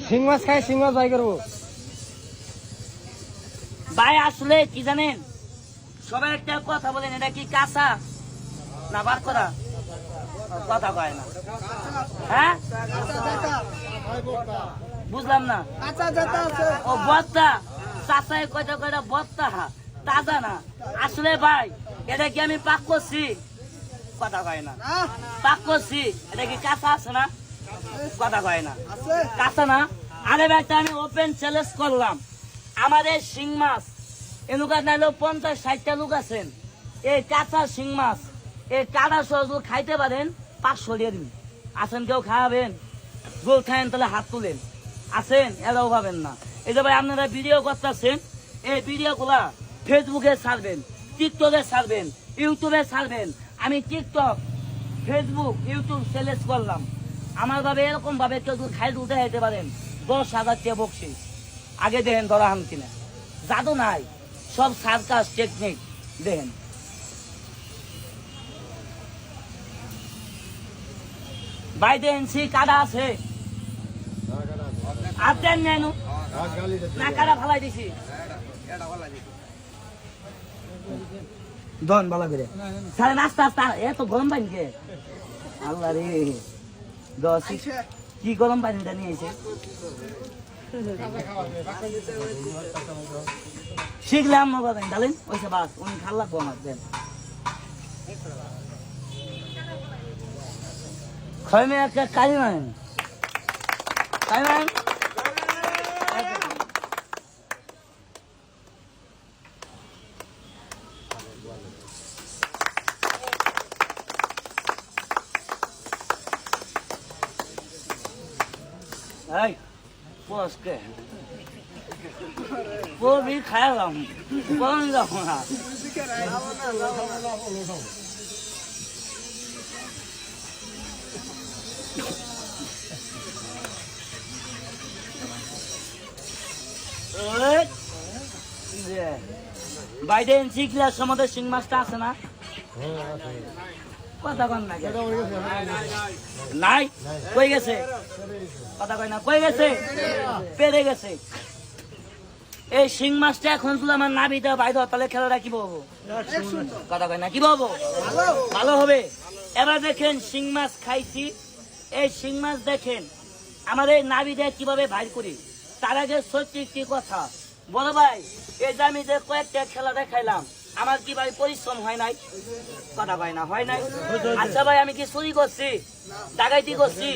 শিং মাছ খাই শিং মাছ ভাই করবো ভাই আসলে কি জানেন সবাই একটা কথা বলেন এটা কি কাঁচা না বার করা কথা কয় না হ্যাঁ বুঝলাম না ও বত্তা চাচাই কয়টা কয়টা বত্তা তাজা না আসলে ভাই এটা কি আমি পাক করছি কথা কয় না পাক করছি এটা কি কাঁচা আছে না কথা কয় না কাঁচা না আরে ভাইটা আমি ওপেন চ্যালেঞ্জ করলাম আমাদের শিং মাছ এনুকা নাইলেও 50-60টা লোক আছেন এই কাঁচা শিং মাছ এই কাদা সহজ খাইতে পারেন 500 দিয়ে দিন আছেন কেউ খাওয়াবেন গোল খায়েন তাহলে হাত তুলেন আছেন এরাও পাবেন না এই যে ভাই আপনারা ভিডিও করতেছেন এই ভিডিও গুলা ফেসবুকে ছাড়বেন টিকটকে ছাড়বেন ইউটিউবে ছাড়বেন আমি টিকটক ফেসবুক ইউটিউব চ্যালেঞ্জ করলাম আমার ভাবে এরকম ভাবে কেউ খাই উঠে যেতে পারেন 10,000 টাকা বকশিস আগে দেখেন ধরা হাম কিনা জাদু নাই সব সার্কাস টেকনিক দেখেন ভাই দেখেন সি কাদা আছে আর দেন নেন না কাদা ফালাই দিছি দন ভালো করে সাড়ে নাস্তা আস্তা এত গরম পানি কে আল্লাহ রে 10 কি গরম পানিটা নিয়েছে শিখলাম না বাবা ডালেন ওইসব বাস উনি খাল্লা কম আসবেন খাইমে একটা কাজ মান কাজ মান এই বস কে वो भी खाएगा हूँ कौन जाऊँगा বাইডেন শিখলে সমুদ্রের শিং মাছটা আছে না কথা কন না নাই কই গেছে কথা কয় না কই গেছে পেরে গেছে এই শিং মাছটা এখন তুলে আমার নাবিটা বাইরে তাহলে খেলাটা কি বলবো কথা কয় না কি বলবো ভালো হবে এবার দেখেন শিং মাছ খাইছি এই শিং মাছ দেখেন আমার এই নাবিটা কিভাবে বাইর করি তার আগে সত্যি কি কথা বলো ভাই এই যে আমি যে কয়েকটা খেলা দেখাইলাম আমার কি ভাই পরিশ্রম হয় নাই কথা কয় না হয় নাই আচ্ছা ভাই আমি কি চুরি করছি ডাকাইতি করছি